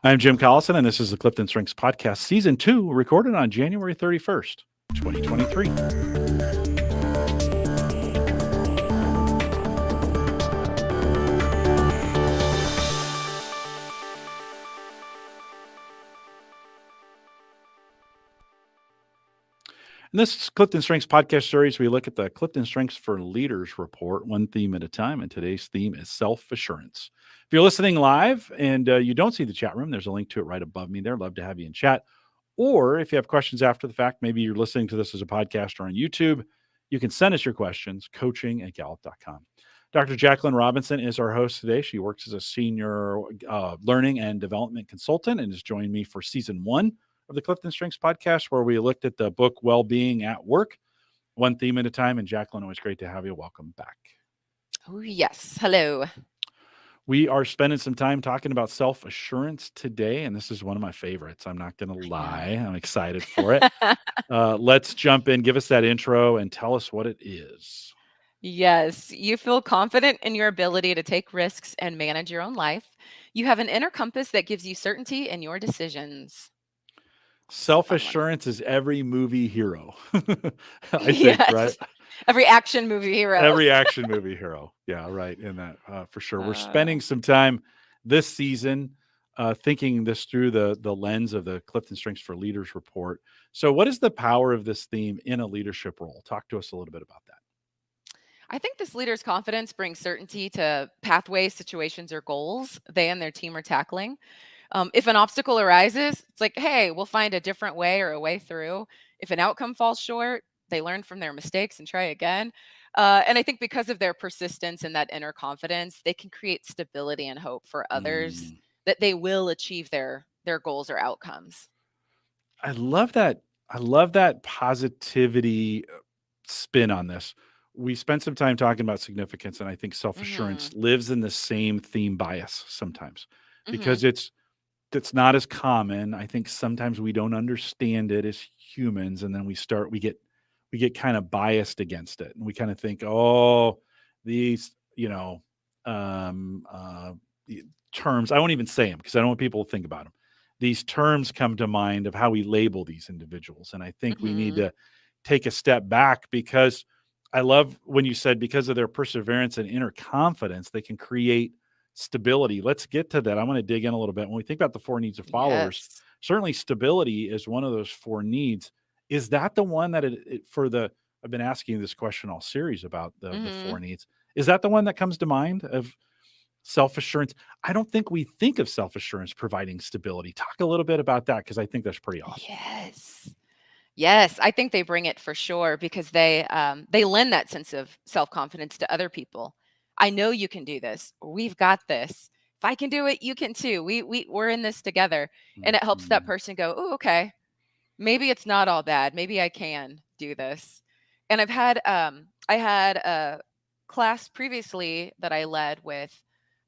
I'm Jim Collison, and this is the CliftonStrengths Podcast, Season 2, recorded on January 31st, 2023. In this CliftonStrengths Podcast series, we look at the Clifton Strengths for Leaders report, one theme at a time, and today's theme is self-assurance. If you're listening live and you don't see the chat room, there's a link to it right above me there. Love to have you in chat. Or if you have questions after the fact, maybe you're listening to this as a podcast or on YouTube, you can send us your questions, coaching@gallup.com. Dr. Jaclynn Robinson is our host today. She works as a senior learning and development consultant and has joined me for Season 1 of the Clifton Strengths Podcast, where we looked at the book Well-Being at Work, one theme at a time. And Jaclynn, always great to have you. Welcome back. Oh, yes. Hello. We are spending some time talking about self-assurance today, and this is one of my favorites. I'm not going to lie. I'm excited for it. Let's jump in. Give us that intro and tell us what it is. Yes, you feel confident in your ability to take risks and manage your own life. You have an inner compass that gives you certainty in your decisions. Self-assurance is every movie hero, I think, right? Yes. Every action movie hero. Every action movie hero. Yeah, right. In that, for sure. We're spending some time this season thinking this through the lens of the Clifton Strengths for Leaders report. So what is the power of this theme in a leadership role? Talk to us a little bit about that. I think this leader's confidence brings certainty to pathways, situations, or goals they and their team are tackling. If an obstacle arises, it's like, hey, we'll find a different way or a way through. If an outcome falls short, they learn from their mistakes and try again. And I think because of their persistence and that inner confidence, they can create stability and hope for others that they will achieve their goals or outcomes. I love that. I love that positivity spin on this. We spent some time talking about significance, and I think self-assurance lives in the same theme bias sometimes because it's not as common. I think sometimes we don't understand it as humans, and then we get kind of biased against it, and we kind of think, oh, these terms. I won't even say them because I don't want people to think about them. These terms come to mind of how we label these individuals, and I think we need to take a step back because I love when you said because of their perseverance and inner confidence, they can create stability. Let's get to that. I want to dig in a little bit. When we think about the 4 needs of followers, certainly stability is one of those 4 needs. Is that the one that I've been asking this question all series about the 4 needs. Is that the one that comes to mind of self-assurance? I don't think we think of self-assurance providing stability. Talk a little bit about that because I think that's pretty awesome. Yes, I think they bring it for sure because they lend that sense of self-confidence to other people. I know you can do this. We've got this. If I can do it, you can too. We're in this together, and it helps that person go, oh, okay, maybe it's not all bad. Maybe I can do this. And I had a class previously that I led with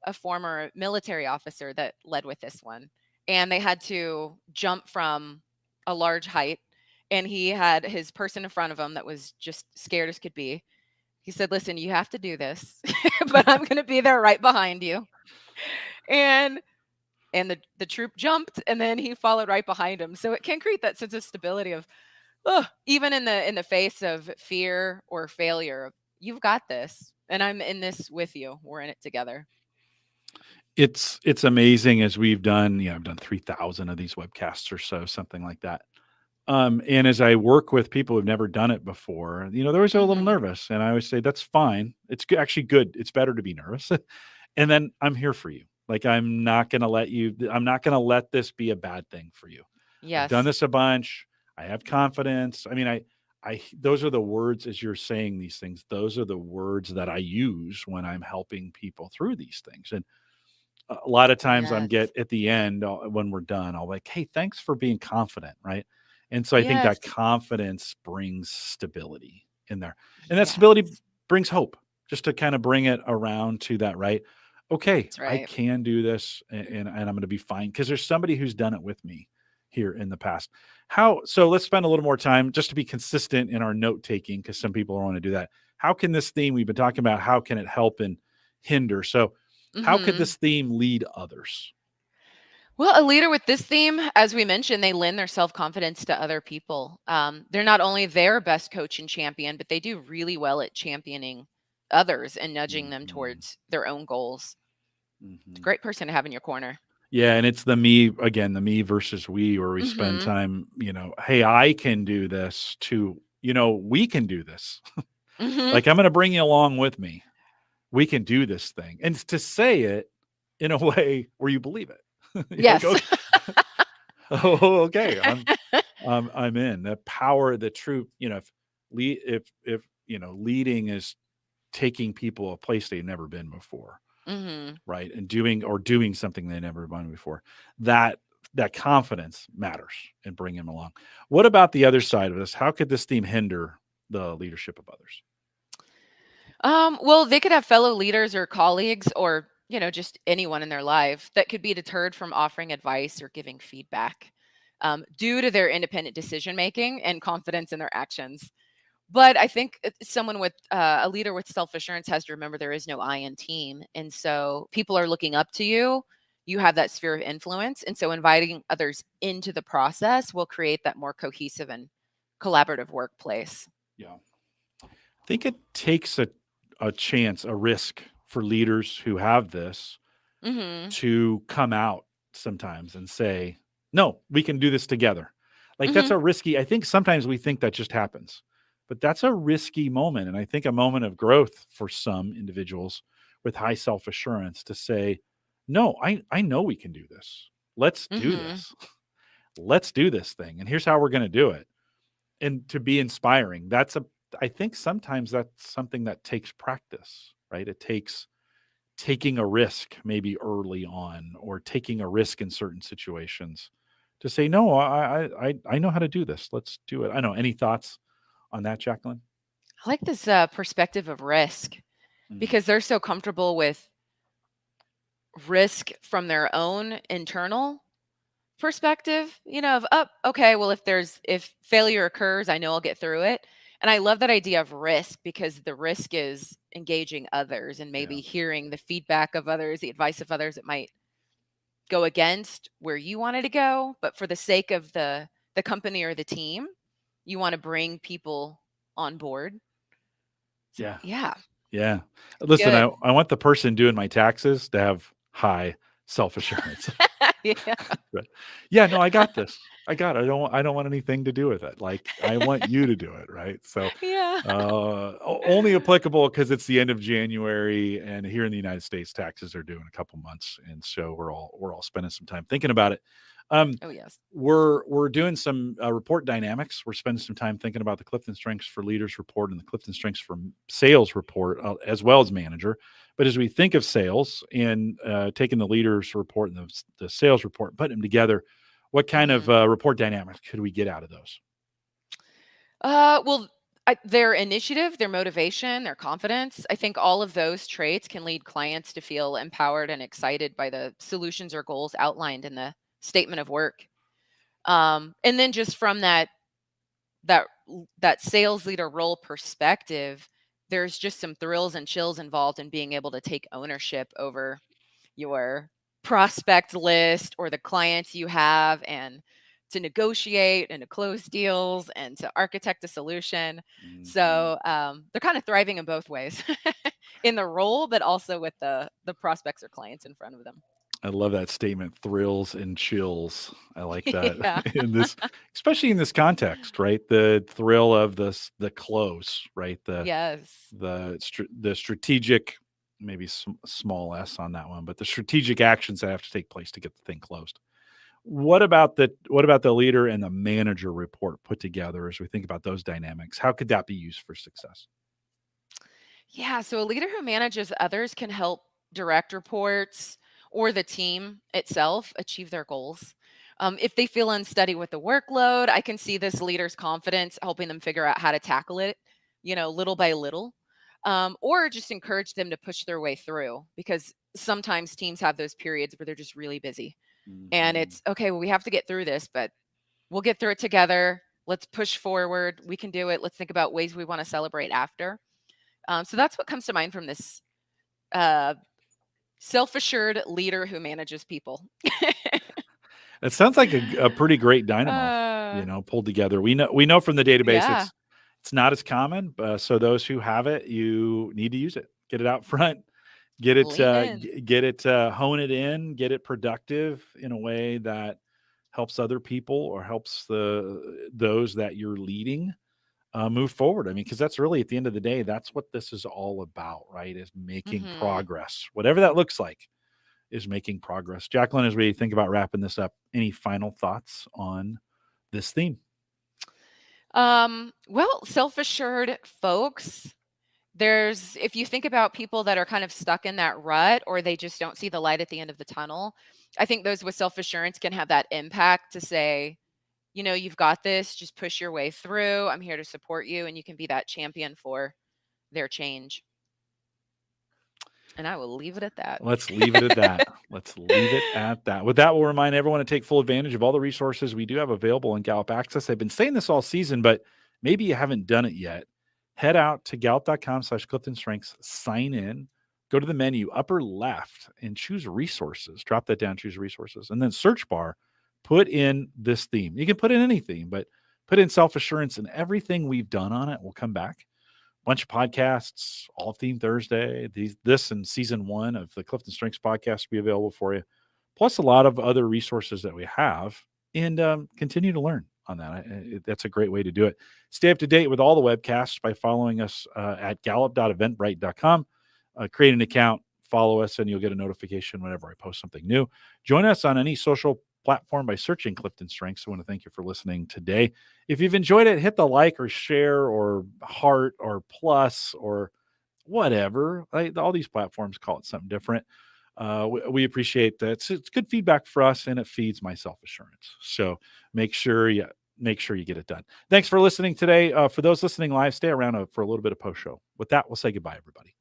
a former military officer that led with this one, and they had to jump from a large height. And he had his person in front of him that was just scared as could be. He said, listen, you have to do this, but I'm going to be there right behind you. And the troop jumped, and then he followed right behind him. So it can create that sense of stability of, even in the face of fear or failure, you've got this, and I'm in this with you. We're in it together. It's amazing as we've done, I've done 3,000 of these webcasts or so, something like that. And as I work with people who've never done it before, they're always a little nervous. And I always say, that's fine. It's actually good. It's better to be nervous. And then I'm here for you. Like, I'm not going to let this be a bad thing for you. Yes. I've done this a bunch. I have confidence. I mean, those are the words as you're saying these things. Those are the words that I use when I'm helping people through these things. And a lot of times I'm at the end when we're done, I'll like, hey, thanks for being confident. Right. And so I think that confidence brings stability in there. And that stability brings hope, just to kind of bring it around to that, right? Okay, I can do this and I'm going to be fine because there's somebody who's done it with me here in the past. So let's spend a little more time just to be consistent in our note taking because some people don't want to do that. How can this theme we've been talking about, how can it help and hinder? So how could this theme lead others? Well, a leader with this theme, as we mentioned, they lend their self-confidence to other people. They're not only their best coach and champion, but they do really well at championing others and nudging them Hmm. towards their own goals. It's a Hmm. great person to have in your corner. Yeah, and it's the me again, the me versus we, where we spend Mhm. time, hey, I can do this to, we can do this. Mhm. Like, I'm going to bring you along with me. We can do this thing. And to say it in a way where you believe it. You're like, Yes. okay, oh, okay, I'm in. The power, the true, if leading is taking people a place they've never been before, Mhm. right? And doing something they never done before. That that confidence matters and bring him along. What about the other side of this? How could this theme hinder the leadership of others? Well, they could have fellow leaders or colleagues or, just anyone in their life that could be deterred from offering advice or giving feedback due to their independent decision making and confidence in their actions. But I think someone with a leader with self assurance has to remember there is no I in team. And so people are looking up to you. You have that sphere of influence. And so inviting others into the process will create that more cohesive and collaborative workplace. Yeah. I think it takes a chance, a risk for leaders who have this Hmm. to come out sometimes and say, no, we can do this together. Like, that's Hmm. a risky, I think sometimes we think that just happens, but that's a risky moment. And I think a moment of growth for some individuals with high self assurance to say, no, I know we can do this. Let's do Hmm. this. Let's do this thing. And here's how we're going to do it. And to be inspiring, I think sometimes that's something that takes practice, right? It takes taking a risk maybe early on, or taking a risk in certain situations to say, no, I know how to do this. Let's do it. I know. Any thoughts on that, Jacqueline? I like this perspective of risk Mm, because they're so comfortable with risk from their own internal perspective, of okay, well if failure occurs, I know I'll get through it. And I love that idea of risk because the risk is engaging others and yeah. maybe hearing the feedback of others, the advice of others that might go against where you wanted to go, but for the sake of the company or the team, you want to bring people on board. So Yeah. yeah, Yeah. it's Listen, I, good. I want the person doing my taxes to have high self assurance. Yeah. Right. Yeah, no, I got this. I got it. I don't want anything to do with it. Like, I want you to do it, right? So, Yeah. only applicable because it's the end of January, and here in the United States, taxes are due in a couple months, and so we're all spending some time thinking about it. Um, Oh yes. we're doing some report dynamics. We're spending some time thinking about the Clifton Strengths for Leaders report and the Clifton Strengths for Sales report, as well as manager. But as we think of sales and taking the leaders report and the sales report, putting them together, what kind of Mhm. report dynamics could we get out of those? Well, their initiative, their motivation, their confidence, I think all of those traits can lead clients to feel empowered and excited by the solutions or goals outlined in the statement of work. And then just from that sales leader role perspective, there's just some thrills and chills involved in being able to take ownership over your prospect list or the clients you have and to negotiate and to close deals and to architect a solution. Mhm. So they're kind of thriving in both ways in the role, but also with the prospects or clients in front of them. I love that statement, thrills and chills. I like that Yeah. in this, especially in this context, right? The thrill of the close, right? Yes. The strategic, maybe small s on that one, but the strategic actions that have to take place to get the thing closed. What about the leader and the manager report put together as we think about those dynamics? How could that be used for success? Yeah. So a leader who manages others can help direct reports or the team itself achieve their goals. If they feel unsteady with the workload, I can see this leader's confidence helping them figure out how to tackle it, little by little, or just encourage them to push their way through because sometimes teams have those periods where they're just really busy. And Mhm. it's okay, well, we have to get through this, but we'll get through it together. Let's push forward. We can do it. Let's think about ways we want to celebrate after. So that's what comes to mind from this uh, self assured leader who manages people. It sounds like a pretty great dynamo, Uh, pulled together. We know from the database yeah, it's not as common, so those who have it, you need to use it. Get it out front, get it lean in. get it hone it in, get it productive in a way that helps other people or helps those that you're leading move forward. I mean, because that's really at the end of the day, that's what this is all about, right? Is making Mhm. progress, whatever that looks like, is making progress. Jaclyn, as we think about wrapping this up, any final thoughts on this theme? Well, self-assured folks, there's if you think about people that are kind of stuck in that rut or they just don't see the light at the end of the tunnel, I think those with self-assurance can have that impact to say, you've got this, just push your way through. I'm here to support you, and you can be that champion for their change. And I will leave it at that. Let's leave it at that. Let's leave it at that. With that, we'll remind everyone to take full advantage of all the resources we do have available in Gallup Access. I've been saying this all season, but maybe you haven't done it yet. Head out to gallup.com/CliftonStrengths, sign in, go to the menu, upper left, and choose resources. Drop that down, choose resources. And then search bar, put in this theme. You can put in any theme, but put in self-assurance, and everything we've done on it will come back. Bunch of podcasts, all theme Thursday. This and season 1 of the Clifton Strengths podcast will be available for you. Plus a lot of other resources that we have, and continue to learn on that. That's a great way to do it. Stay up to date with all the webcasts by following us at gallup.eventbrite.com. Create an account, follow us, and you'll get a notification whenever I post something new. Join us on any social platform by searching Clifton Strengths. I want to thank you for listening today. If you've enjoyed it, hit the like or share or heart or plus or whatever. All these platforms call it something different. We appreciate that. It's good feedback for us, and it feeds my self-assurance. So make sure you get it done. Thanks for listening today. For those listening live, stay around for a little bit of post show. With that, we'll say goodbye, everybody.